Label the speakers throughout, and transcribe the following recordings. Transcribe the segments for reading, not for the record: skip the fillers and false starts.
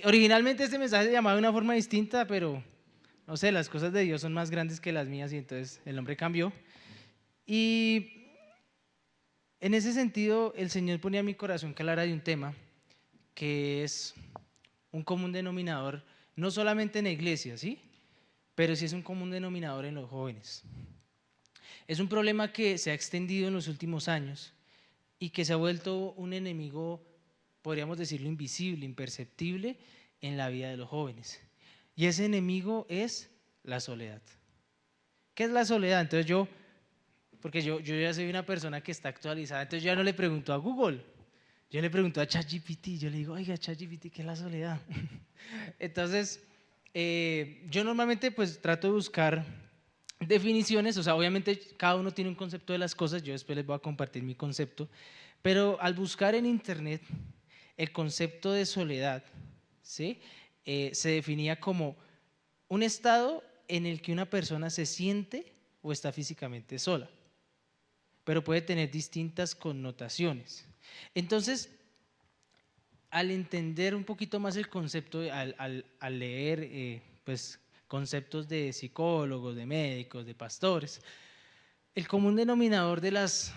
Speaker 1: Originalmente este mensaje se llamaba de una forma distinta, pero no sé, las cosas de Dios son más grandes que las mías y entonces el nombre cambió. Y en ese sentido, el Señor ponía en mi corazón que hablara de un tema que es un común denominador, no solamente en la iglesia, ¿sí? Pero sí es un común denominador en los jóvenes. Es un problema que se ha extendido en los últimos años y que se ha vuelto un enemigo, podríamos decirlo, invisible, imperceptible en la vida de los jóvenes. Y ese enemigo es la soledad. ¿Qué es la soledad? Entonces porque yo ya soy una persona que está actualizada, entonces yo ya no le pregunto a Google, yo le pregunto a ChatGPT, yo le digo, oiga, ChatGPT, ¿qué es la soledad? Entonces, yo normalmente pues trato de buscar definiciones, o sea, obviamente cada uno tiene un concepto de las cosas, yo después les voy a compartir mi concepto, pero al buscar en internet el concepto de soledad, ¿sí? Se definía como un estado en el que una persona se siente o está físicamente sola, pero puede tener distintas connotaciones. Entonces, al entender un poquito más el concepto, al leer pues, conceptos de psicólogos, de médicos, de pastores, el común denominador de las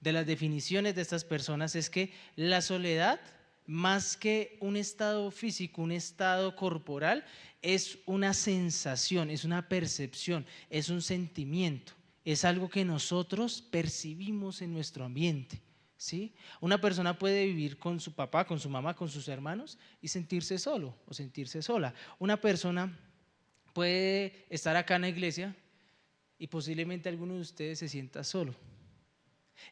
Speaker 1: definiciones de estas personas es que la soledad, más que un estado físico, un estado corporal, es una sensación, es una percepción, es un sentimiento, es algo que nosotros percibimos en nuestro ambiente. ¿Sí? Una persona puede vivir con su papá, con su mamá, con sus hermanos y sentirse solo o sentirse sola. Una persona puede estar acá en la iglesia y posiblemente alguno de ustedes se sienta solo.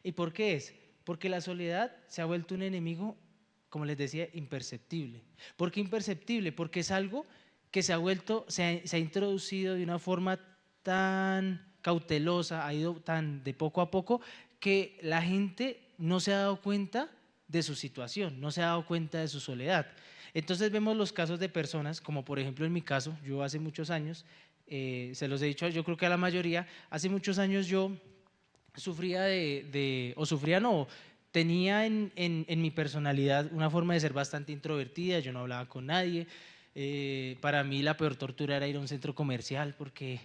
Speaker 1: ¿Y por qué es? Porque la soledad se ha vuelto un enemigo, como les decía, imperceptible. ¿Por qué imperceptible? Porque es algo que se ha introducido de una forma tan cautelosa, ha ido tan de poco a poco, que la gente no se ha dado cuenta de su situación, no se ha dado cuenta de su soledad. Entonces vemos los casos de personas, como por ejemplo en mi caso, yo hace muchos años, se los he dicho, yo creo que a la mayoría, hace muchos años yo sufría o sufría no, tenía en mi personalidad una forma de ser bastante introvertida, yo no hablaba con nadie, para mí la peor tortura era ir a un centro comercial porque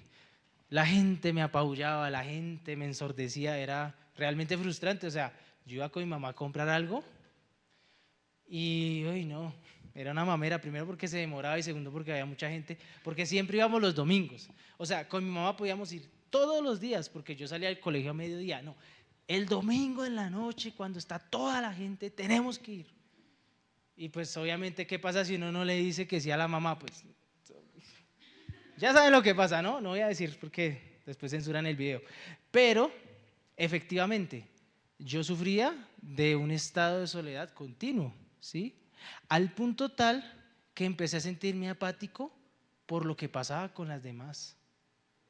Speaker 1: la gente me apabullaba, la gente me ensordecía, era realmente frustrante, o sea, yo iba con mi mamá a comprar algo y, uy, no, era una mamera, primero porque se demoraba y segundo porque había mucha gente, porque siempre íbamos los domingos. O sea, con mi mamá podíamos ir todos los días porque yo salía del colegio a mediodía, no. El domingo en la noche, cuando está toda la gente, tenemos que ir. Y pues obviamente, ¿qué pasa si uno no le dice que sí a la mamá? Pues ya saben lo que pasa, ¿no? No voy a decir porque después censuran el video. Pero, efectivamente, yo sufría de un estado de soledad continuo, ¿sí? Al punto tal que empecé a sentirme apático por lo que pasaba con las demás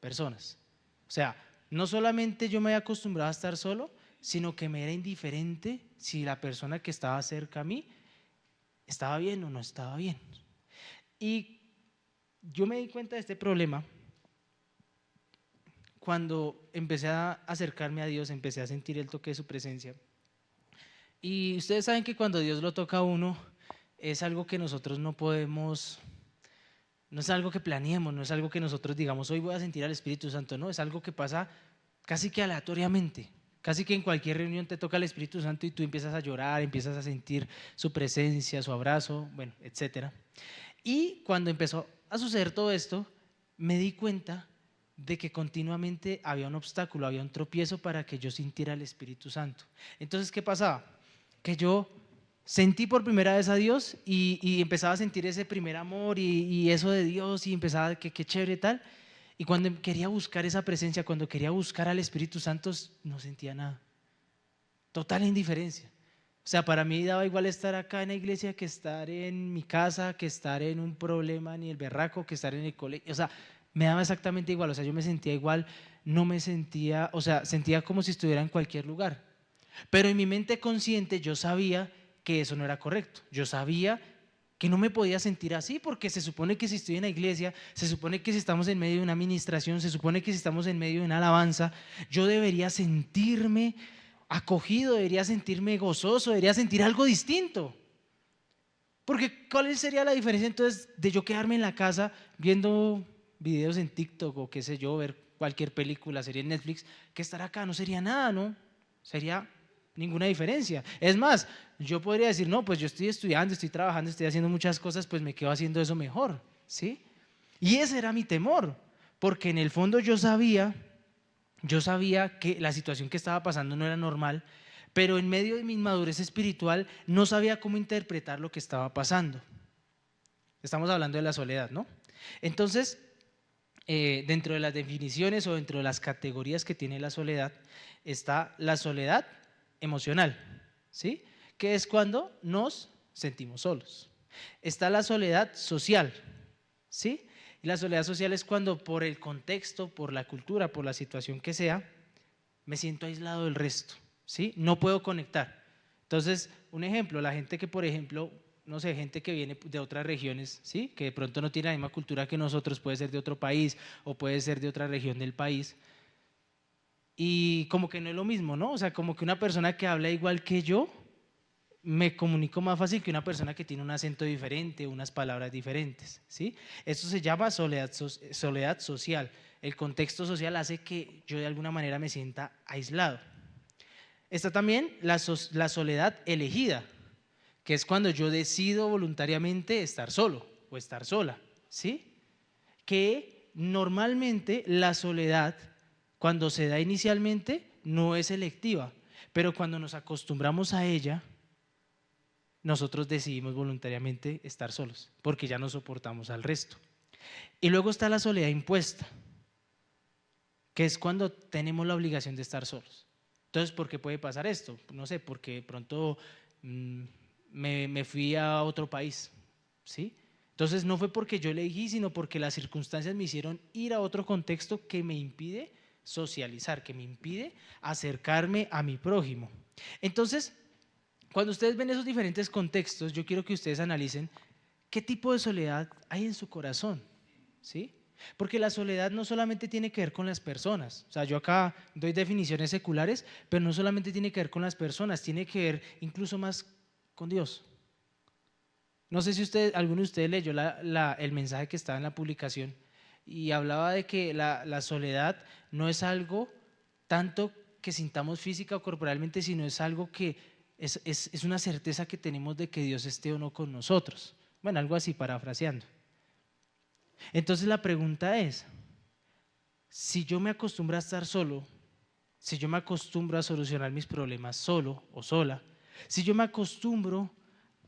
Speaker 1: personas. O sea, no solamente yo me había acostumbrado a estar solo, sino que me era indiferente si la persona que estaba cerca a mí estaba bien o no estaba bien. Y yo me di cuenta de este problema cuando empecé a acercarme a Dios, empecé a sentir el toque de su presencia. Y ustedes saben que cuando Dios lo toca a uno, es algo que nosotros no podemos, no es algo que planeemos, no es algo que nosotros digamos, hoy voy a sentir al Espíritu Santo, no, es algo que pasa casi que aleatoriamente. Casi que en cualquier reunión te toca el Espíritu Santo y tú empiezas a llorar, empiezas a sentir su presencia, su abrazo, bueno, etcétera. Y cuando empezó a suceder todo esto, me di cuenta de que continuamente había un obstáculo, había un tropiezo para que yo sintiera el Espíritu Santo. Entonces, ¿qué pasaba? Que yo sentí por primera vez a Dios y empezaba a sentir ese primer amor y eso de Dios y empezaba que qué chévere tal. Y cuando quería buscar esa presencia, cuando quería buscar al Espíritu Santo, no sentía nada. Total indiferencia. O sea, para mí daba igual estar acá en la iglesia que estar en mi casa, que estar en un problema ni el berraco, que estar en el colegio. O sea, me daba exactamente igual. O sea, yo me sentía igual, no me sentía, o sea, sentía como si estuviera en cualquier lugar. Pero en mi mente consciente yo sabía que eso no era correcto. Yo sabía que no me podía sentir así porque se supone que si estoy en la iglesia, se supone que si estamos en medio de una administración, se supone que si estamos en medio de una alabanza, yo debería sentirme acogido, debería sentirme gozoso, debería sentir algo distinto. Porque ¿cuál sería la diferencia entonces de yo quedarme en la casa viendo videos en TikTok o qué sé yo, ver cualquier película, serie en Netflix, que estar acá? No sería nada, ¿no? Sería ninguna diferencia. Es más, yo podría decir, no, pues yo estoy estudiando, estoy trabajando, estoy haciendo muchas cosas, pues me quedo haciendo eso mejor, ¿sí? Y ese era mi temor, porque en el fondo yo sabía que la situación que estaba pasando no era normal, pero en medio de mi inmadurez espiritual no sabía cómo interpretar lo que estaba pasando. Estamos hablando de la soledad, ¿no? Entonces, dentro de las definiciones o dentro de las categorías que tiene la soledad, está la soledad emocional, ¿sí? Que es cuando nos sentimos solos. Está la soledad social, ¿sí? Y la soledad social es cuando por el contexto, por la cultura, por la situación que sea, me siento aislado del resto, ¿sí? No puedo conectar. Entonces, un ejemplo, la gente que, por ejemplo, no sé, gente que viene de otras regiones, ¿sí? Que de pronto no tiene la misma cultura que nosotros, puede ser de otro país o puede ser de otra región del país, y como que no es lo mismo, ¿no? O sea, como que una persona que habla igual que yo, me comunico más fácil que una persona que tiene un acento diferente, unas palabras diferentes, ¿sí? Eso se llama soledad social. El contexto social hace que yo de alguna manera me sienta aislado. Está también la soledad elegida, que es cuando yo decido voluntariamente estar solo o estar sola, ¿sí? Que normalmente la soledad, cuando se da inicialmente, no es selectiva, pero cuando nos acostumbramos a ella, nosotros decidimos voluntariamente estar solos, porque ya no soportamos al resto. Y luego está la soledad impuesta, que es cuando tenemos la obligación de estar solos. Entonces, ¿por qué puede pasar esto? No sé, porque de pronto me fui a otro país, ¿sí? Entonces no fue porque yo elegí, sino porque las circunstancias me hicieron ir a otro contexto que me impide socializar, que me impide acercarme a mi prójimo. Entonces, cuando ustedes ven esos diferentes contextos, yo quiero que ustedes analicen qué tipo de soledad hay en su corazón, ¿sí? Porque la soledad no solamente tiene que ver con las personas, o sea, yo acá doy definiciones seculares, pero no solamente tiene que ver con las personas, tiene que ver incluso más con Dios. No sé si alguno de ustedes leyó el mensaje que estaba en la publicación y hablaba de que la soledad no es algo tanto que sintamos física o corporalmente, sino es algo que es una certeza que tenemos de que Dios esté o no con nosotros. Bueno, algo así, parafraseando. Entonces la pregunta es, si yo me acostumbro a estar solo, si yo me acostumbro a solucionar mis problemas solo o sola, si yo me acostumbro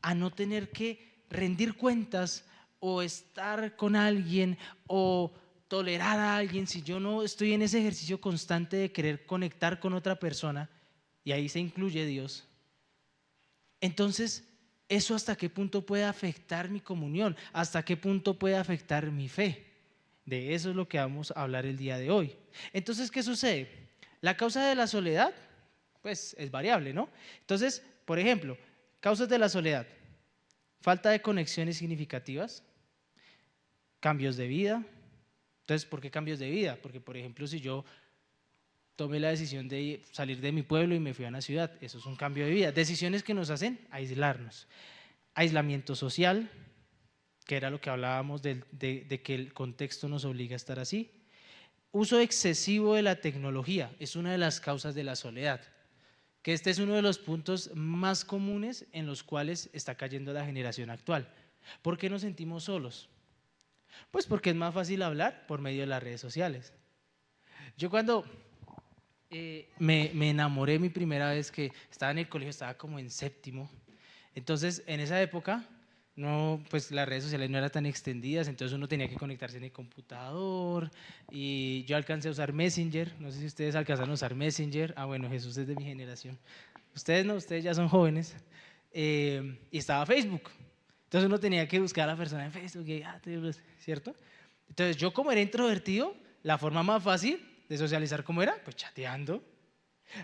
Speaker 1: a no tener que rendir cuentas o estar con alguien o tolerar a alguien, si yo no estoy en ese ejercicio constante de querer conectar con otra persona, y ahí se incluye Dios, entonces, ¿eso hasta qué punto puede afectar mi comunión? ¿Hasta qué punto puede afectar mi fe? De eso es lo que vamos a hablar el día de hoy. Entonces, ¿qué sucede? La causa de la soledad, pues es variable, ¿no? Entonces, por ejemplo, causas de la soledad: falta de conexiones significativas, cambios de vida. Entonces, ¿por qué cambios de vida? Porque, por ejemplo, si yo tomé la decisión de salir de mi pueblo y me fui a una ciudad, eso es un cambio de vida. Decisiones que nos hacen aislarnos. Aislamiento social, que era lo que hablábamos de que el contexto nos obliga a estar así. Uso excesivo de la tecnología es una de las causas de la soledad, que este es uno de los puntos más comunes en los cuales está cayendo la generación actual. ¿Por qué nos sentimos solos? Pues porque es más fácil hablar por medio de las redes sociales. Yo cuando me enamoré mi primera vez, que estaba en el colegio, estaba como en séptimo. Entonces, en esa época, no, pues las redes sociales no eran tan extendidas, entonces uno tenía que conectarse en el computador y yo alcancé a usar Messenger. No sé si ustedes alcanzaron a usar Messenger. Ah, bueno, Jesús es de mi generación. Ustedes no, ustedes ya son jóvenes. Y estaba Facebook. Entonces uno tenía que buscar a la persona en Facebook, ¿cierto? Entonces yo, como era introvertido, la forma más fácil de socializar, ¿cómo era? Pues chateando.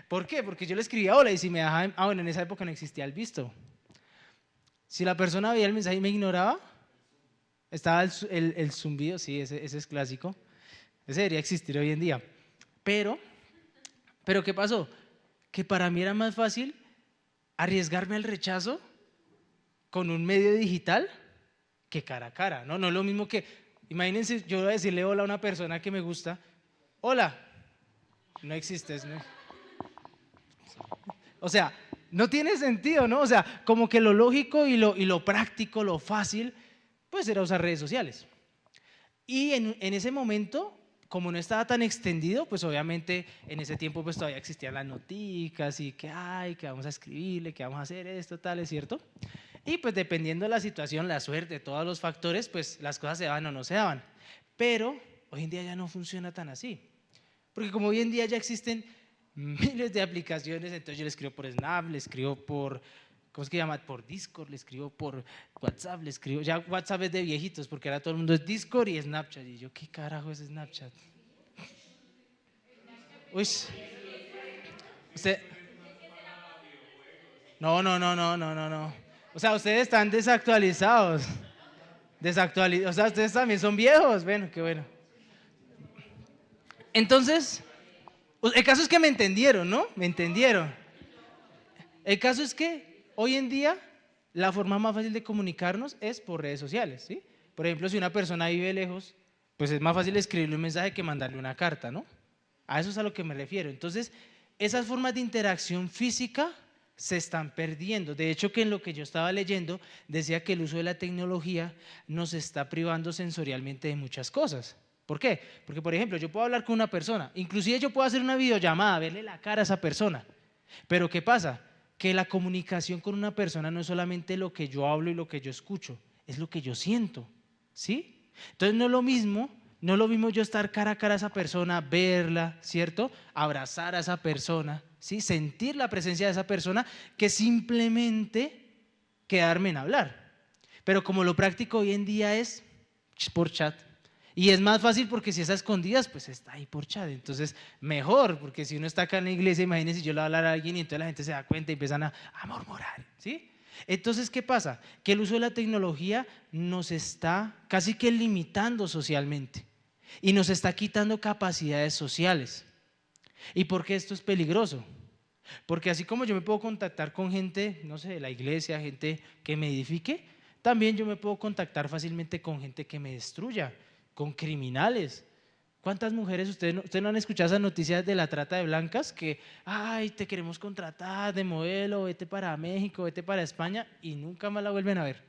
Speaker 1: ¿Por qué? Porque yo le escribía hola y si me dejaban, bueno, en esa época no existía el visto. Si la persona veía el mensaje y me ignoraba, estaba el zumbido, sí, ese es clásico. Ese debería existir hoy en día. Pero, ¿qué pasó? Que para mí era más fácil arriesgarme al rechazo con un medio digital que cara a cara, ¿no? No es lo mismo que, imagínense, yo voy a decirle hola a una persona que me gusta, hola, no existes, ¿no? O sea, no tiene sentido, ¿no? O sea, como que lo lógico y lo práctico, lo fácil, pues era usar redes sociales. Y en ese momento, como no estaba tan extendido, pues obviamente en ese tiempo pues todavía existían las noticas y que, ay, que vamos a escribirle, que vamos a hacer esto, tal, es cierto. Y pues dependiendo de la situación, la suerte, todos los factores, pues las cosas se daban o no se daban. Pero hoy en día ya no funciona tan así. Porque como hoy en día ya existen miles de aplicaciones, entonces yo le escribo por Snap, le escribo por, ¿cómo es que llama? Por Discord, le escribo por WhatsApp, le escribo, ya WhatsApp es de viejitos, porque ahora todo el mundo es Discord y Snapchat, y yo, ¿qué carajo es Snapchat? Uy, usted, no, no, no, no, no, no, no. O sea, ustedes están desactualizados, o sea, ustedes también son viejos, bueno, qué bueno. Entonces, el caso es que me entendieron, ¿no? Me entendieron. El caso es que hoy en día la forma más fácil de comunicarnos es por redes sociales, ¿sí? Por ejemplo, si una persona vive lejos, pues es más fácil escribirle un mensaje que mandarle una carta, ¿no? A eso es a lo que me refiero. Entonces, esas formas de interacción física se están perdiendo. De hecho, que en lo que yo estaba leyendo decía que el uso de la tecnología nos está privando sensorialmente de muchas cosas. ¿Por qué? Porque, por ejemplo, yo puedo hablar con una persona, inclusive yo puedo hacer una videollamada, verle la cara a esa persona. Pero ¿qué pasa? Que la comunicación con una persona no es solamente lo que yo hablo y lo que yo escucho, es lo que yo siento, ¿sí? Entonces no es lo mismo, no es lo mismo yo estar cara a cara a esa persona, verla, ¿cierto? Abrazar a esa persona, ¿sí? Sentir la presencia de esa persona, que simplemente quedarme en hablar. Pero como lo práctico hoy en día es por chat, y es más fácil porque si es a escondidas, pues está ahí por chat. Entonces, mejor, porque si uno está acá en la iglesia, imagínense si yo le voy a hablar a alguien y entonces la gente se da cuenta y empiezan a murmurar, ¿sí? Entonces, ¿qué pasa? Que el uso de la tecnología nos está casi que limitando socialmente y nos está quitando capacidades sociales. ¿Y por qué esto es peligroso? Porque así como yo me puedo contactar con gente, no sé, de la iglesia, gente que me edifique, también yo me puedo contactar fácilmente con gente que me destruya, con criminales. ¿Cuántas mujeres ustedes no han escuchado esas noticias de la trata de blancas? Que, ay, te queremos contratar de modelo, vete para México, vete para España y nunca más la vuelven a ver.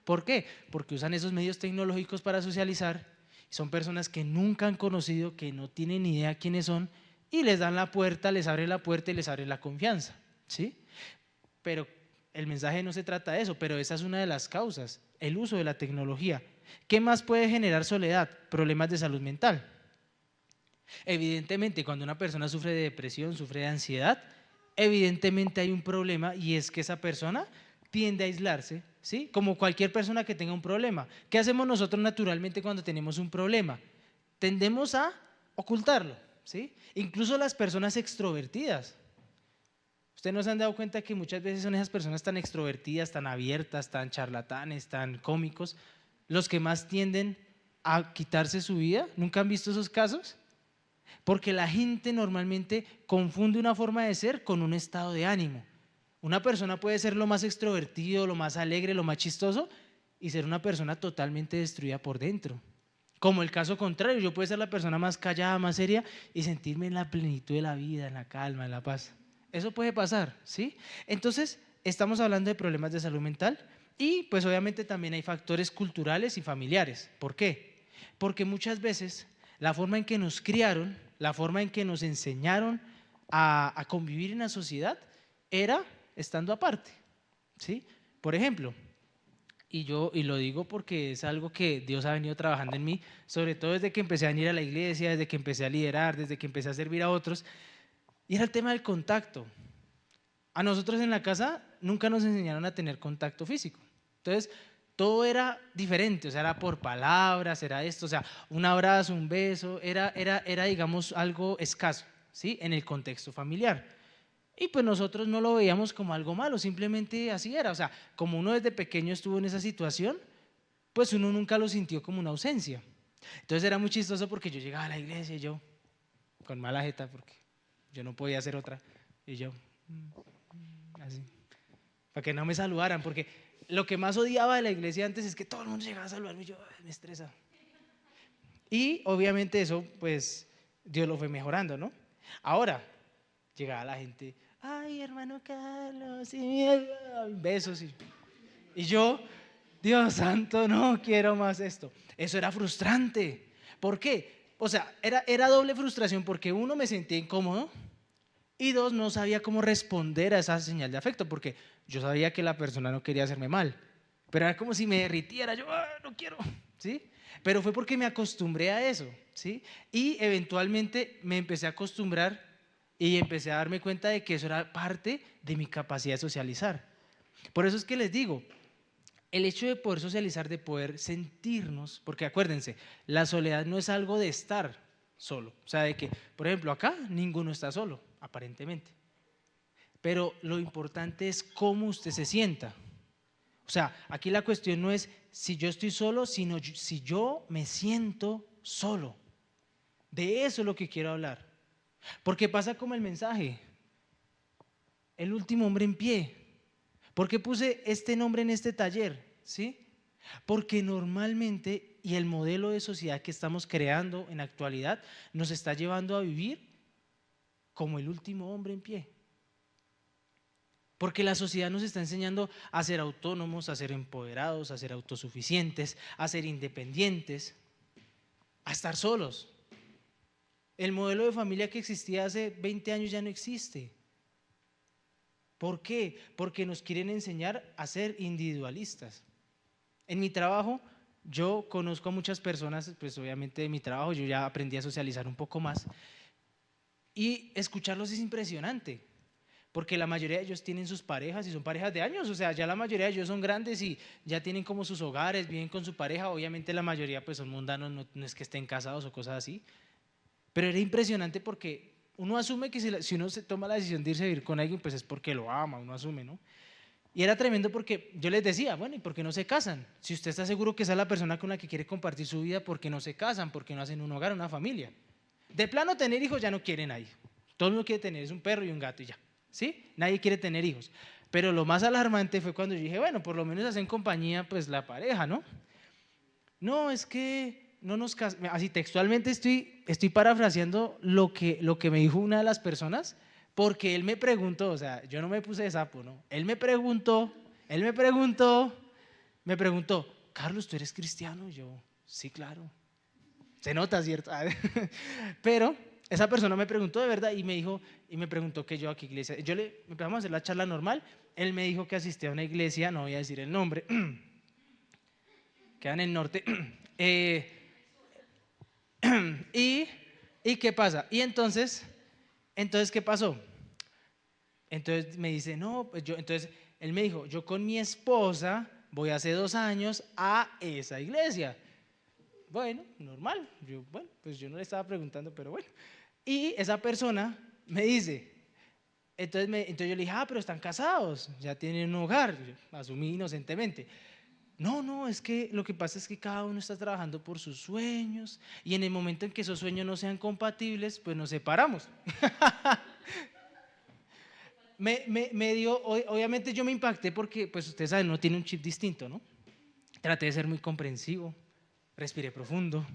Speaker 1: ¿Por qué? Porque usan esos medios tecnológicos para socializar. Son personas que nunca han conocido, que no tienen ni idea quiénes son y les dan la puerta, les abren la puerta y les abren la confianza. ¿Sí? Pero el mensaje no se trata de eso, pero esa es una de las causas, el uso de la tecnología. ¿Qué más puede generar soledad? Problemas de salud mental. Evidentemente, cuando una persona sufre de depresión, sufre de ansiedad, evidentemente hay un problema y es que esa persona tiende a aislarse, ¿sí? Como cualquier persona que tenga un problema. ¿Qué hacemos nosotros naturalmente cuando tenemos un problema? Tendemos a ocultarlo, ¿sí? Incluso las personas extrovertidas. ¿Ustedes no se han dado cuenta que muchas veces son esas personas tan extrovertidas, tan abiertas, tan charlatanes, tan cómicos, los que más tienden a quitarse su vida? ¿Nunca han visto esos casos? Porque la gente normalmente confunde una forma de ser con un estado de ánimo. Una persona puede ser lo más extrovertido, lo más alegre, lo más chistoso y ser una persona totalmente destruida por dentro. Como el caso contrario, yo puedo ser la persona más callada, más seria y sentirme en la plenitud de la vida, en la calma, en la paz. Eso puede pasar, ¿sí? Entonces, estamos hablando de problemas de salud mental y pues obviamente también hay factores culturales y familiares. ¿Por qué? Porque muchas veces la forma en que nos criaron, la forma en que nos enseñaron a convivir en la sociedad era estando aparte, ¿sí? Por ejemplo, y lo digo porque es algo que Dios ha venido trabajando en mí, sobre todo desde que empecé a venir a la iglesia, desde que empecé a liderar, desde que empecé a servir a otros, y era el tema del contacto. A nosotros en la casa nunca nos enseñaron a tener contacto físico. Entonces, todo era diferente, o sea, era por palabras, era esto, o sea, un abrazo, un beso, era digamos, algo escaso, ¿sí? En el contexto familiar. Y pues nosotros no lo veíamos como algo malo, simplemente así era. O sea, como uno desde pequeño estuvo en esa situación, pues uno nunca lo sintió como una ausencia. Entonces era muy chistoso porque yo llegaba a la iglesia y yo, con mala jeta, porque yo no podía hacer otra, y yo, así, para que no me saludaran, porque lo que más odiaba de la iglesia antes es que todo el mundo llegaba a saludarme y yo, "Ay, me estresa". Y obviamente eso, pues, Dios lo fue mejorando, ¿no? Ahora, llegaba la gente, ay, hermano Carlos, y besos. Y yo, Dios santo, no quiero más esto. Eso era frustrante. ¿Por qué? O sea, era doble frustración porque uno, me sentía incómodo y dos, no sabía cómo responder a esa señal de afecto porque yo sabía que la persona no quería hacerme mal. Pero era como si me derritiera, yo no quiero, ¿sí? Pero fue porque me acostumbré a eso, ¿sí? Y eventualmente me empecé a acostumbrar y empecé a darme cuenta de que eso era parte de mi capacidad de socializar. Por eso es que les digo, el hecho de poder socializar, de poder sentirnos, porque acuérdense, la soledad no es algo de estar solo, o sea, de que, por ejemplo, acá ninguno está solo, aparentemente, pero lo importante es cómo usted se sienta. O sea, aquí la cuestión no es si yo estoy solo, sino si yo me siento solo. De eso es lo que quiero hablar. Porque pasa como el mensaje, el último hombre en pie. ¿Por qué puse este nombre en este taller? ¿Sí? Porque normalmente, y el modelo de sociedad que estamos creando en la actualidad, nos está llevando a vivir como el último hombre en pie. Porque la sociedad nos está enseñando a ser autónomos, a ser empoderados, a ser autosuficientes, a ser independientes, a estar solos. El modelo de familia que existía hace 20 años ya no existe. ¿Por qué? Porque nos quieren enseñar a ser individualistas. En mi trabajo, yo conozco a muchas personas, pues obviamente de mi trabajo, yo ya aprendí a socializar un poco más y escucharlos es impresionante. Porque la mayoría de ellos tienen sus parejas y son parejas de años, o sea, ya la mayoría de ellos son grandes y ya tienen como sus hogares, viven con su pareja, obviamente la mayoría pues son mundanos, no es que estén casados o cosas así, pero era impresionante porque uno asume que si uno se toma la decisión de irse a vivir con alguien, pues es porque lo ama, uno asume, ¿no? Y era tremendo porque yo les decía, bueno, ¿y por qué no se casan? Si usted está seguro que esa es la persona con la que quiere compartir su vida, ¿por qué no se casan? ¿Por qué no hacen un hogar, una familia? De plano tener hijos ya no quieren ahí. Todo el mundo quiere tener es un perro y un gato y ya, ¿sí? Nadie quiere tener hijos. Pero lo más alarmante fue cuando yo dije, bueno, por lo menos hacen compañía pues la pareja, ¿no? No, es que no nos casamos. Así textualmente estoy parafraseando lo que me dijo una de las personas, porque él me preguntó, o sea, yo no me puse de sapo, ¿no? Él me preguntó, Carlos, ¿tú eres cristiano? Y yo, sí, claro. Se nota, ¿cierto? Pero esa persona me preguntó de verdad y me dijo, y me preguntó que yo a qué iglesia. Empezamos a hacer la charla normal. Él me dijo que asistía a una iglesia, no voy a decir el nombre, queda en el norte. y, ¿Y qué pasa? Y entonces, ¿qué pasó? Entonces me dice, no, pues entonces él me dijo, yo con mi esposa voy hace 2 años a esa iglesia. Bueno, normal. Bueno, pues yo no le estaba preguntando, pero bueno. Y esa persona me dice, entonces yo le dije, pero están casados, ya tienen un hogar. Yo asumí inocentemente. No, no, es que lo que pasa es que cada uno está trabajando por sus sueños y en el momento en que esos sueños no sean compatibles, pues nos separamos. Me dio, obviamente yo me impacté porque, pues ustedes saben, no tiene un chip distinto, ¿no? Traté de ser muy comprensivo, respiré profundo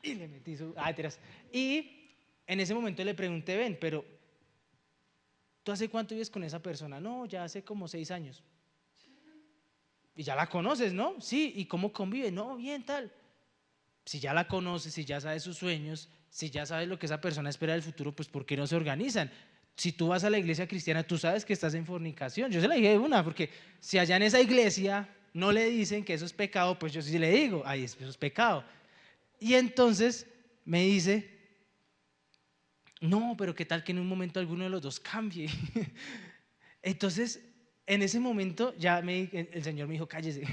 Speaker 1: y le metí su... tiras. Y en ese momento le pregunté, ven, pero ¿tú hace cuánto vives con esa persona? No, ya hace como 6 años. Y ya la conoces, ¿no? Sí, ¿y cómo convive? No, bien, tal. Si ya la conoces, si ya sabes sus sueños, si ya sabes lo que esa persona espera del futuro, pues ¿por qué no se organizan? Si tú vas a la iglesia cristiana, tú sabes que estás en fornicación. Yo se la dije de una, porque si allá en esa iglesia no le dicen que eso es pecado, pues yo sí le digo, ay, eso es pecado. Y entonces me dice, no, pero qué tal que en un momento alguno de los dos cambie. Entonces, en ese momento ya el Señor me dijo, cállese.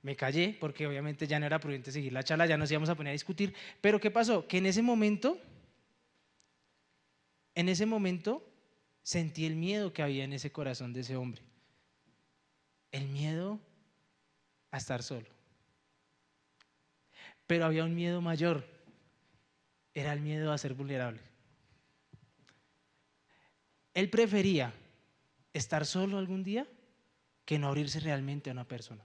Speaker 1: Me callé porque obviamente ya no era prudente seguir la charla, ya nos íbamos a poner a discutir. Pero ¿qué pasó? Que en ese momento sentí el miedo que había en ese corazón de ese hombre. El miedo a estar solo. Pero había un miedo mayor. Era el miedo a ser vulnerable. Él prefería estar solo algún día que no abrirse realmente a una persona.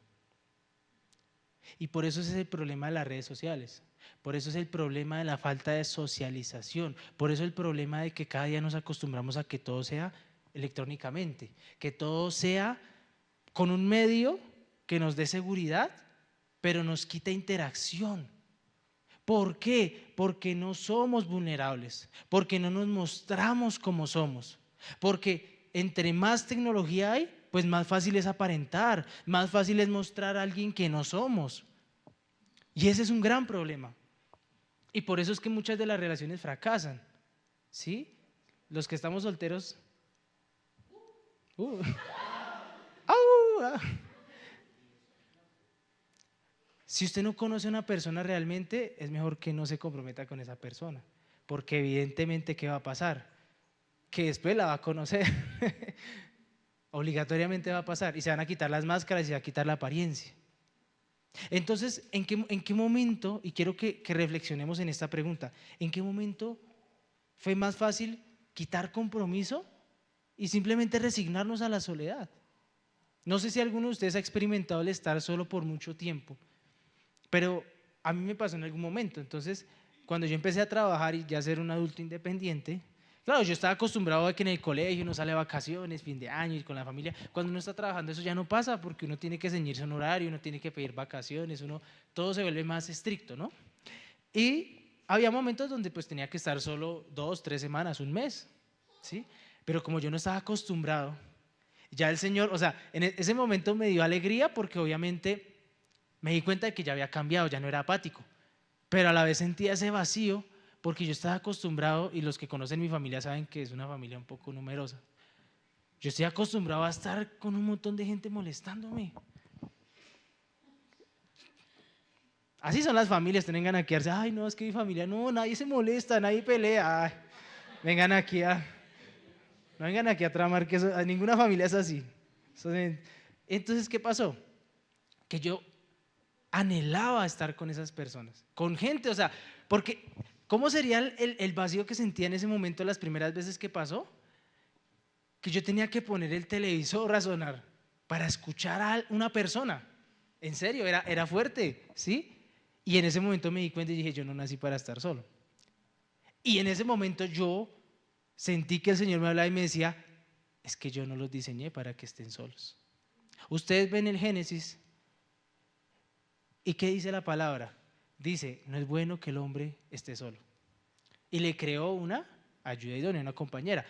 Speaker 1: Y por eso ese es el problema de las redes sociales. Por eso es el problema de la falta de socialización. Por eso el problema de que cada día nos acostumbramos a que todo sea electrónicamente, que todo sea con un medio que nos dé seguridad, pero nos quita interacción. ¿Por qué? Porque no somos vulnerables, porque no nos mostramos como somos, porque entre más tecnología hay, pues más fácil es aparentar, más fácil es mostrar a alguien que no somos. Y ese es un gran problema. Y por eso es que muchas de las relaciones fracasan, ¿sí? Los que estamos solteros… Si usted no conoce a una persona realmente, es mejor que no se comprometa con esa persona, porque evidentemente, ¿qué va a pasar? Que después la va a conocer, obligatoriamente va a pasar, y se van a quitar las máscaras y se va a quitar la apariencia. Entonces, ¿en qué momento, y quiero que reflexionemos en esta pregunta, ¿en qué momento fue más fácil quitar compromiso y simplemente resignarnos a la soledad? No sé si alguno de ustedes ha experimentado el estar solo por mucho tiempo, pero a mí me pasó en algún momento. Entonces, cuando yo empecé a trabajar y ya ser un adulto independiente, claro, yo estaba acostumbrado a que en el colegio uno sale de vacaciones, fin de año, ir con la familia. Cuando uno está trabajando eso ya no pasa, porque uno tiene que ceñirse a un horario, uno tiene que pedir vacaciones, todo se vuelve más estricto, ¿no? Y había momentos donde pues tenía que estar solo 2, 3 semanas, un mes, ¿sí? Pero como yo no estaba acostumbrado, ya el Señor, o sea, en ese momento me dio alegría porque obviamente me di cuenta de que ya había cambiado, ya no era apático, pero a la vez sentía ese vacío porque yo estaba acostumbrado, y los que conocen mi familia saben que es una familia un poco numerosa. Yo estoy acostumbrado a estar con un montón de gente molestándome. Así son las familias, tengan aquí a quedarse, ay no, es que mi familia, no, nadie se molesta, nadie pelea, ay, vengan aquí no vengan aquí a tramar, que ninguna familia es así. Entonces, ¿qué pasó? Que yo anhelaba estar con esas personas, con gente, o sea, porque ¿cómo sería el vacío que sentía en ese momento las primeras veces que pasó? Que yo tenía que poner el televisor a sonar para escuchar a una persona. En serio, era fuerte, ¿sí? Y en ese momento me di cuenta y dije, yo no nací para estar solo. Y en ese momento yo sentí que el Señor me hablaba y me decía, es que yo no los diseñé para que estén solos. Ustedes ven el Génesis, ¿y qué dice la palabra? Dice, no es bueno que el hombre esté solo. Y le creó una ayuda idónea, una compañera.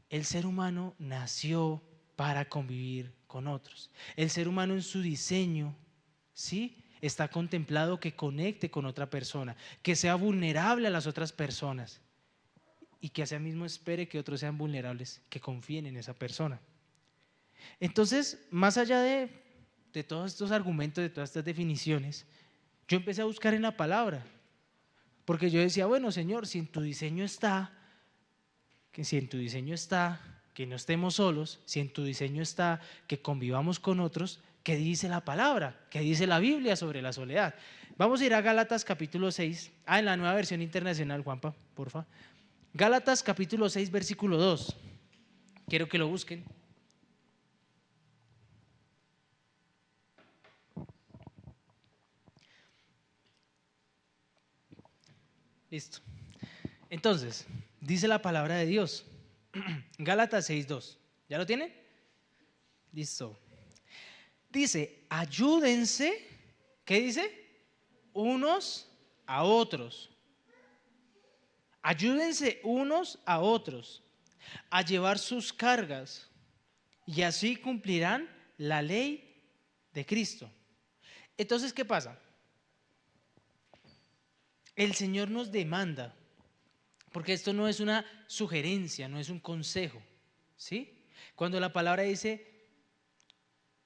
Speaker 1: El ser humano nació para convivir con otros. El ser humano en su diseño, ¿sí?, está contemplado que conecte con otra persona, que sea vulnerable a las otras personas y que así mismo espere que otros sean vulnerables, que confíen en esa persona. Entonces, más allá de todos estos argumentos, de todas estas definiciones, yo empecé a buscar en la palabra, porque yo decía, bueno, Señor, si en tu diseño está, que no estemos solos, si en tu diseño está que convivamos con otros, ¿qué dice la palabra? ¿Qué dice la Biblia sobre la soledad? Vamos a ir a Gálatas capítulo 6, en la Nueva Versión Internacional, Juanpa, porfa. Gálatas capítulo 6, versículo 2. Quiero que lo busquen. Listo. Entonces, dice la palabra de Dios. Gálatas 6:2. ¿Ya lo tienen? Listo. Dice, ayúdense, ¿qué dice? Unos a otros. Ayúdense unos a otros a llevar sus cargas y así cumplirán la ley de Cristo. Entonces, ¿qué pasa? El Señor nos demanda, porque esto no es una sugerencia, no es un consejo, ¿sí? Cuando la palabra dice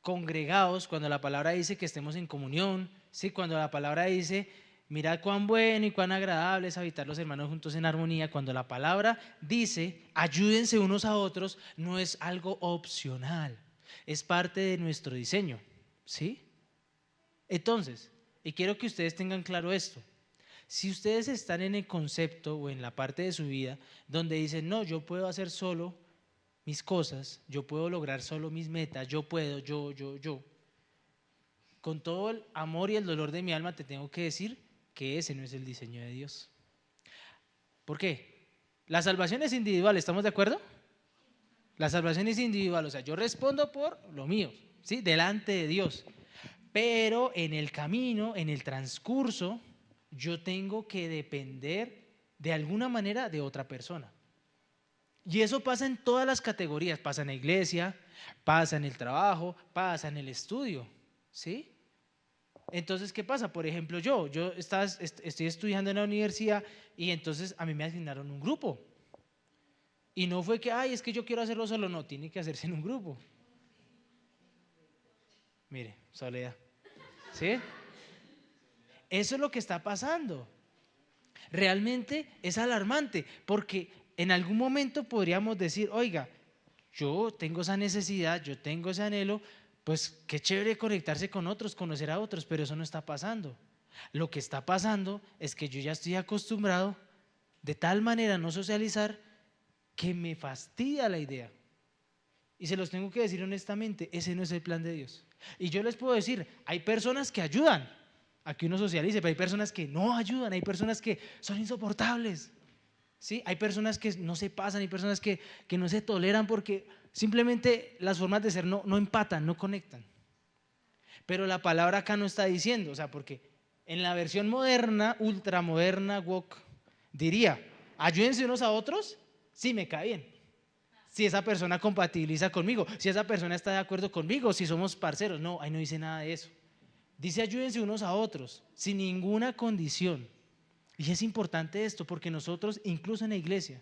Speaker 1: congregados, cuando la palabra dice que estemos en comunión, ¿sí? Cuando la palabra dice mirad cuán bueno y cuán agradable es habitar los hermanos juntos en armonía, cuando la palabra dice ayúdense unos a otros, no es algo opcional, es parte de nuestro diseño, ¿sí? Entonces, y quiero que ustedes tengan claro esto, si ustedes están en el concepto o en la parte de su vida donde dicen, no, yo puedo hacer solo mis cosas, yo puedo lograr solo mis metas, yo puedo, yo. Con todo el amor y el dolor de mi alma te tengo que decir que ese no es el diseño de Dios. ¿Por qué? La salvación es individual, ¿estamos de acuerdo? La salvación es individual, o sea, yo respondo por lo mío, ¿sí? Delante de Dios. Pero en el camino, en el transcurso, yo tengo que depender de alguna manera de otra persona. Y eso pasa en todas las categorías, pasa en la iglesia, pasa en el trabajo, pasa en el estudio, ¿sí? Entonces, ¿qué pasa? Por ejemplo, yo estoy estudiando en la universidad y entonces a mí me asignaron un grupo. Y no fue que, ay, es que yo quiero hacerlo solo, no, tiene que hacerse en un grupo. Mire, Soledad, ¿sí? Eso es lo que está pasando. Realmente es alarmante porque en algún momento podríamos decir, oiga, yo tengo esa necesidad, yo tengo ese anhelo, pues qué chévere conectarse con otros, conocer a otros, pero eso no está pasando. Lo que está pasando es que yo ya estoy acostumbrado de tal manera a no socializar que me fastidia la idea. Y se los tengo que decir honestamente, ese no es el plan de Dios. Y yo les puedo decir, hay personas que ayudan a que uno socialice, pero hay personas que no ayudan, hay personas que son insoportables. ¿Sí? Hay personas que no se pasan, hay personas que no se toleran porque simplemente las formas de ser no empatan, no conectan. Pero la palabra acá no está diciendo, o sea, porque en la versión moderna, ultramoderna, woke, diría, ayúdense unos a otros si me cae bien, si esa persona compatibiliza conmigo, si esa persona está de acuerdo conmigo, si somos parceros. No, ahí no dice nada de eso. Dice ayúdense unos a otros, sin ninguna condición. Y es importante esto porque nosotros, incluso en la iglesia,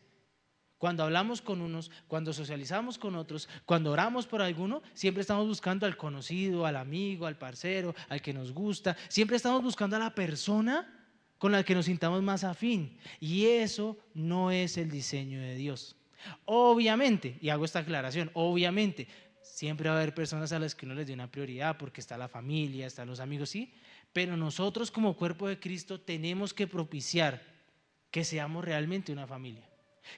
Speaker 1: cuando hablamos con unos, cuando socializamos con otros, cuando oramos por alguno, siempre estamos buscando al conocido, al amigo, al parcero, al que nos gusta. Siempre estamos buscando a la persona con la que nos sintamos más afín. Y eso no es el diseño de Dios. Obviamente, y hago esta aclaración, obviamente, siempre va a haber personas a las que no les dé una prioridad porque está la familia, están los amigos, sí, pero nosotros como cuerpo de Cristo tenemos que propiciar que seamos realmente una familia.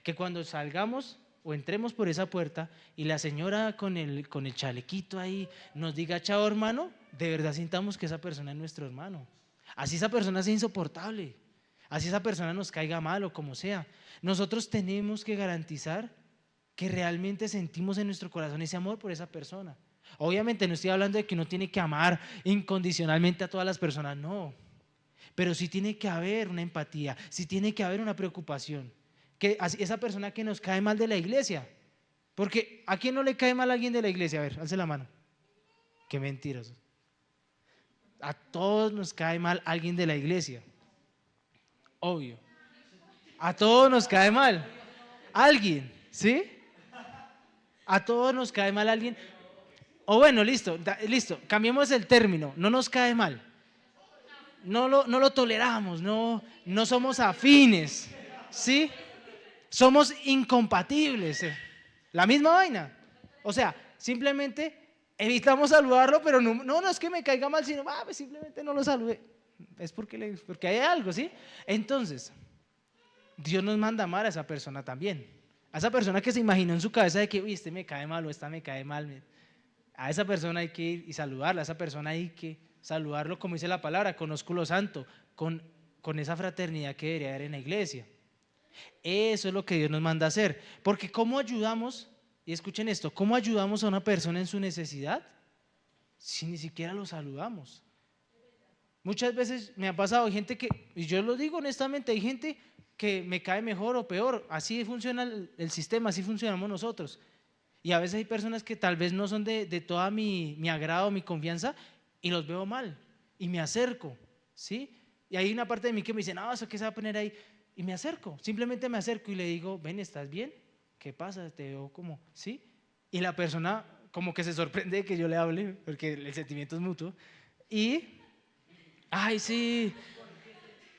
Speaker 1: Que cuando salgamos o entremos por esa puerta y la señora con el chalequito ahí nos diga chao hermano, de verdad sintamos que esa persona es nuestro hermano. Así esa persona sea insoportable, así esa persona nos caiga mal o como sea. Nosotros tenemos que garantizar que realmente sentimos en nuestro corazón ese amor por esa persona. Obviamente no estoy hablando de que uno tiene que amar incondicionalmente a todas las personas, no. Pero sí tiene que haber una empatía, sí tiene que haber una preocupación. Que esa persona que nos cae mal de la iglesia, porque ¿a quién no le cae mal a alguien de la iglesia? A ver, alce la mano. Qué mentiroso. A todos nos cae mal alguien de la iglesia. Obvio. A todos nos cae mal alguien, ¿sí? A todos nos cae mal alguien. O bueno, listo, listo, cambiemos el término, no nos cae mal. No lo toleramos, no somos afines, ¿sí? Somos incompatibles. La misma vaina. O sea, simplemente evitamos saludarlo, pero no es que me caiga mal, sino pues simplemente no lo saludé. Es porque hay algo, ¿sí? Entonces, Dios nos manda amar a esa persona también. A esa persona que se imaginó en su cabeza de que, uy, este me cae mal o esta me cae mal. A esa persona hay que ir y saludarla, a esa persona hay que saludarlo, como dice la palabra, con ósculo santo, con esa fraternidad que debería haber en la iglesia. Eso es lo que Dios nos manda a hacer. Porque ¿cómo ayudamos? Y escuchen esto, ¿cómo ayudamos a una persona en su necesidad si ni siquiera lo saludamos? Muchas veces me ha pasado, hay gente que, y yo lo digo honestamente, hay gente que me cae mejor o peor, así funciona el sistema, así funcionamos nosotros. Y a veces hay personas que tal vez no son de toda mi agrado, mi confianza, y los veo mal, y me acerco, ¿sí? Y hay una parte de mí que me dice, no, ¿eso qué se va a poner ahí? Y me acerco, simplemente me acerco y le digo, ven, ¿estás bien? ¿Qué pasa? Te veo como, ¿sí? Y la persona como que se sorprende de que yo le hable, porque el sentimiento es mutuo, y, ay, sí,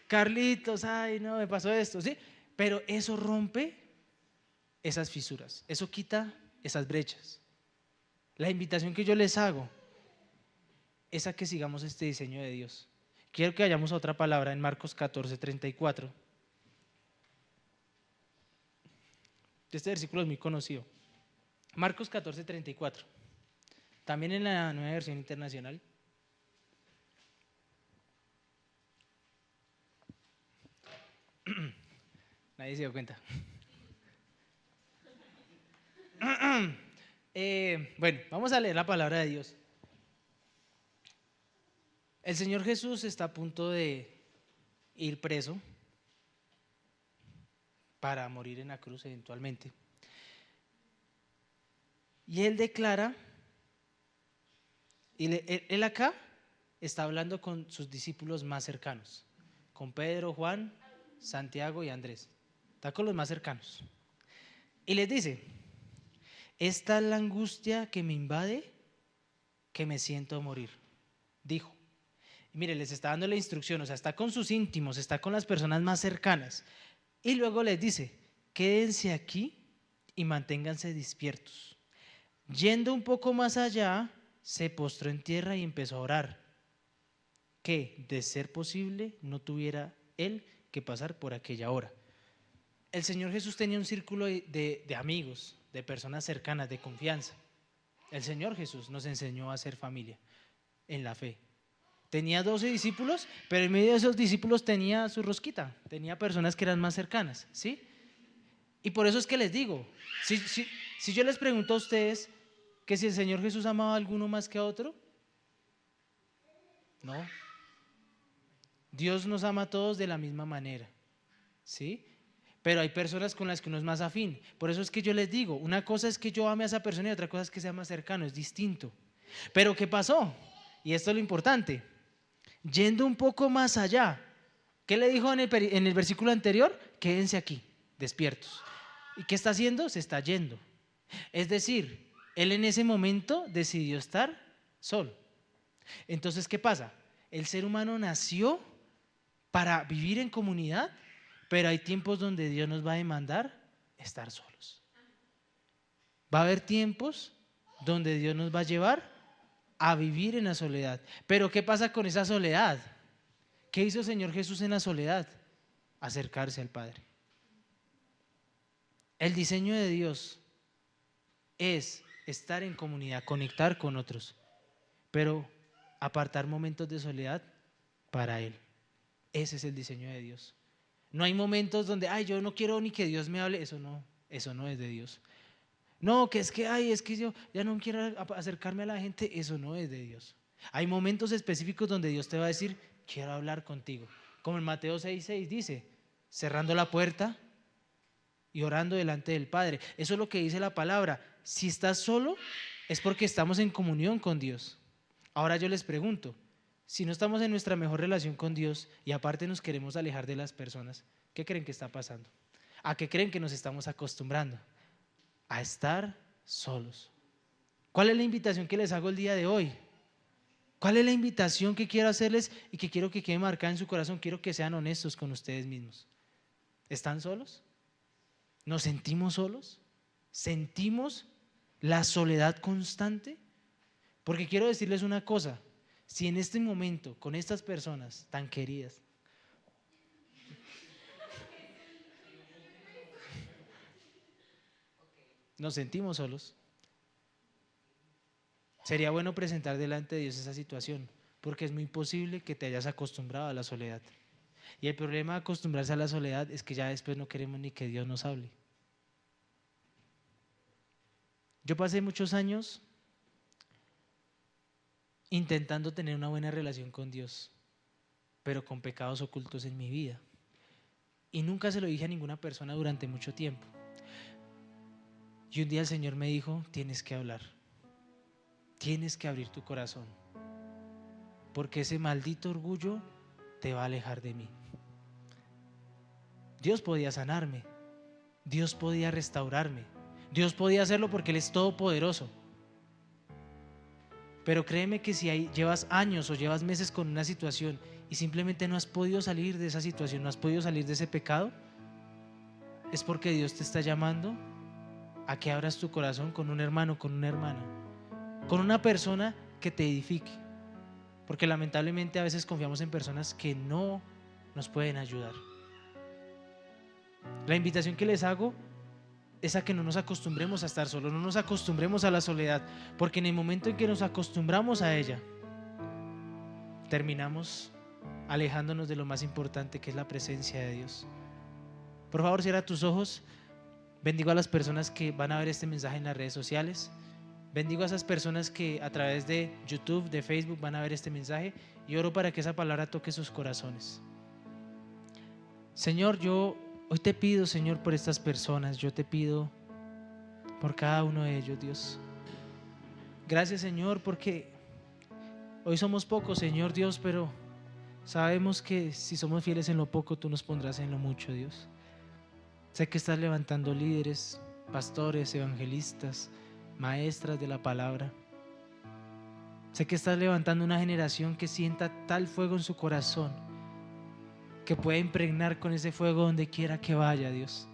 Speaker 1: Carlitos, ay, no, me pasó esto, ¿sí? Pero eso rompe esas fisuras, eso quita esas brechas. La invitación que yo les hago es a que sigamos este diseño de Dios. Quiero que vayamos a otra palabra en Marcos 14:34. Este versículo es muy conocido. Marcos 14:34. También en la Nueva Versión Internacional. Nadie se dio cuenta. Bueno, vamos a leer la palabra de Dios. El Señor Jesús está a punto de ir preso para morir en la cruz eventualmente. Y Él declara, y él acá está hablando con sus discípulos más cercanos, con Pedro, Juan, Santiago y Andrés. Está con los más cercanos. Y les dice: esta es la angustia que me invade, que me siento a morir, dijo. Y mire, les está dando la instrucción, o sea, está con sus íntimos, está con las personas más cercanas. Y luego les dice: quédense aquí y manténganse despiertos. Yendo un poco más allá, se postró en tierra y empezó a orar, que, de ser posible, no tuviera él que pasar por aquella hora. El Señor Jesús tenía un círculo de amigos, de personas cercanas, de confianza. El Señor Jesús nos enseñó a ser familia en la fe. Tenía 12 discípulos, pero en medio de esos discípulos tenía su rosquita, tenía personas que eran más cercanas, ¿sí? Y por eso es que les digo, si yo les pregunto a ustedes que si el Señor Jesús amaba a alguno más que a otro, no. Dios nos ama a todos de la misma manera, ¿sí? Pero hay personas con las que uno es más afín. Por eso es que yo les digo, una cosa es que yo ame a esa persona y otra cosa es que sea más cercano, es distinto. Pero ¿qué pasó? Y esto es lo importante. Yendo un poco más allá, ¿qué le dijo en el versículo anterior? Quédense aquí, despiertos. ¿Y qué está haciendo? Se está yendo. Es decir, él en ese momento decidió estar solo. Entonces, ¿qué pasa? El ser humano nació para vivir en comunidad, pero hay tiempos donde Dios nos va a demandar estar solos. Va a haber tiempos donde Dios nos va a llevar a vivir en la soledad. Pero ¿qué pasa con esa soledad? ¿Qué hizo el Señor Jesús en la soledad? Acercarse al Padre. El diseño de Dios es estar en comunidad, conectar con otros, pero apartar momentos de soledad para Él. Ese es el diseño de Dios. No hay momentos donde, ay, yo no quiero ni que Dios me hable. Eso no es de Dios. No, que es que, ay, es que yo ya no quiero acercarme a la gente. Eso no es de Dios. Hay momentos específicos donde Dios te va a decir: quiero hablar contigo. Como en Mateo 6:6 dice, cerrando la puerta y orando delante del Padre. Eso es lo que dice la palabra. Si estás solo, es porque estamos en comunión con Dios. Ahora yo les pregunto, si no estamos en nuestra mejor relación con Dios y aparte nos queremos alejar de las personas, ¿qué creen que está pasando? ¿A qué creen que nos estamos acostumbrando? A estar solos. ¿Cuál es la invitación que les hago el día de hoy? ¿Cuál es la invitación que quiero hacerles y que quiero que quede marcada en su corazón? Quiero que sean honestos con ustedes mismos. ¿Están solos? ¿Nos sentimos solos? ¿Sentimos la soledad constante? Porque quiero decirles una cosa, si en este momento, con estas personas tan queridas, nos sentimos solos, sería bueno presentar delante de Dios esa situación, porque es muy posible que te hayas acostumbrado a la soledad. Y el problema de acostumbrarse a la soledad es que ya después no queremos ni que Dios nos hable. Yo pasé muchos años intentando tener una buena relación con Dios, pero con pecados ocultos en mi vida. Y nunca se lo dije a ninguna persona durante mucho tiempo. Y un día el Señor me dijo: tienes que hablar, tienes que abrir tu corazón, porque ese maldito orgullo te va a alejar de mí. Dios podía sanarme, Dios podía restaurarme, Dios podía hacerlo porque Él es todopoderoso. Pero créeme que si llevas años o llevas meses con una situación y simplemente no has podido salir de esa situación, no has podido salir de ese pecado, es porque Dios te está llamando a que abras tu corazón con un hermano, con una hermana, con una persona que te edifique. Porque lamentablemente a veces confiamos en personas que no nos pueden ayudar. La invitación que les hago es a que no nos acostumbremos a estar solos, no nos acostumbremos a la soledad, porque en el momento en que nos acostumbramos a ella, terminamos alejándonos de lo más importante, que es la presencia de Dios. Por favor, cierra tus ojos. Bendigo a las personas que van a ver este mensaje en las redes sociales. Bendigo a esas personas que a través de YouTube, de Facebook van a ver este mensaje, y oro para que esa palabra toque sus corazones. Señor, yo hoy te pido, Señor, por estas personas. Yo te pido por cada uno de ellos, Dios. Gracias, Señor, porque hoy somos pocos, Señor Dios, pero sabemos que si somos fieles en lo poco, tú nos pondrás en lo mucho, Dios. Sé que estás levantando líderes, pastores, evangelistas, maestras de la palabra. Sé que estás levantando una generación que sienta tal fuego en su corazón que pueda impregnar con ese fuego donde quiera que vaya, Dios.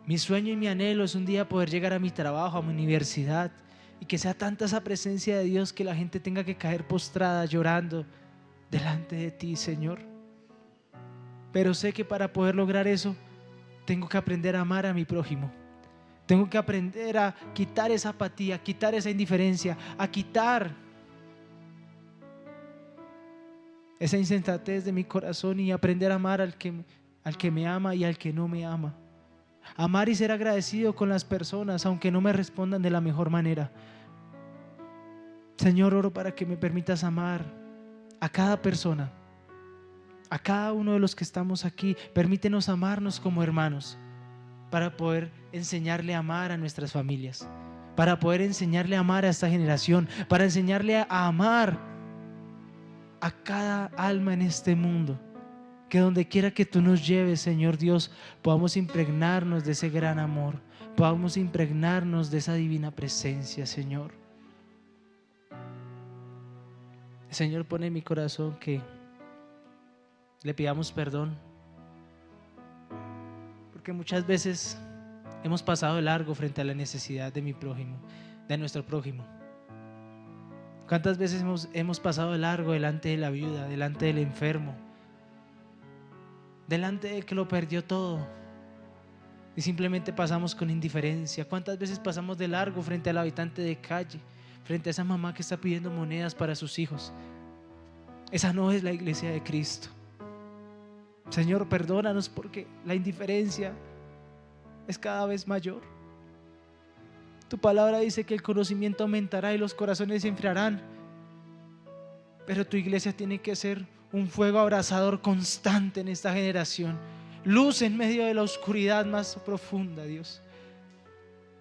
Speaker 1: Mi sueño y mi anhelo es un día poder llegar a mi trabajo, a mi universidad, y que sea tanta esa presencia de Dios que la gente tenga que caer postrada llorando delante de ti, Señor. Pero sé que para poder lograr eso tengo que aprender a amar a mi prójimo. Tengo que aprender a quitar esa apatía, a quitar esa indiferencia, a quitar esa insensatez de mi corazón y aprender a amar al que me ama y al que no me ama. Amar y ser agradecido con las personas, aunque no me respondan de la mejor manera. Señor, oro para que me permitas amar a cada persona, a cada uno de los que estamos aquí. Permítenos amarnos como hermanos, para poder enseñarle a amar a nuestras familias, para poder enseñarle a amar a esta generación, para enseñarle a amar a cada alma en este mundo. Que donde quiera que tú nos lleves, Señor Dios, podamos impregnarnos de ese gran amor, podamos impregnarnos de esa divina presencia, Señor. Señor, pone en mi corazón que le pidamos perdón, porque muchas veces hemos pasado de largo frente a la necesidad de mi prójimo, de nuestro prójimo. ¿Cuántas veces hemos pasado de largo delante de la viuda, delante del enfermo, delante del que lo perdió todo, y simplemente pasamos con indiferencia? ¿Cuántas veces pasamos de largo frente al habitante de calle, frente a esa mamá que está pidiendo monedas para sus hijos? Esa no es la iglesia de Cristo. Señor, perdónanos, porque la indiferencia es cada vez mayor. Tu palabra dice que el conocimiento aumentará y los corazones se enfriarán, pero tu iglesia tiene que ser un fuego abrasador constante en esta generación, luz en medio de la oscuridad más profunda. Dios,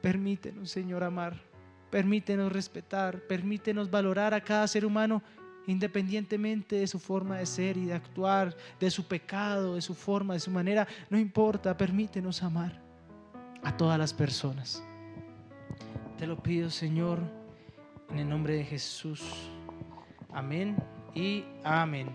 Speaker 1: permítenos, Señor, amar, permítenos respetar, permítenos valorar a cada ser humano independientemente de su forma de ser y de actuar, de su pecado, de su forma, de su manera. No importa, permítenos amar a todas las personas. Te lo pido, Señor, en el nombre de Jesús. Amén y amén.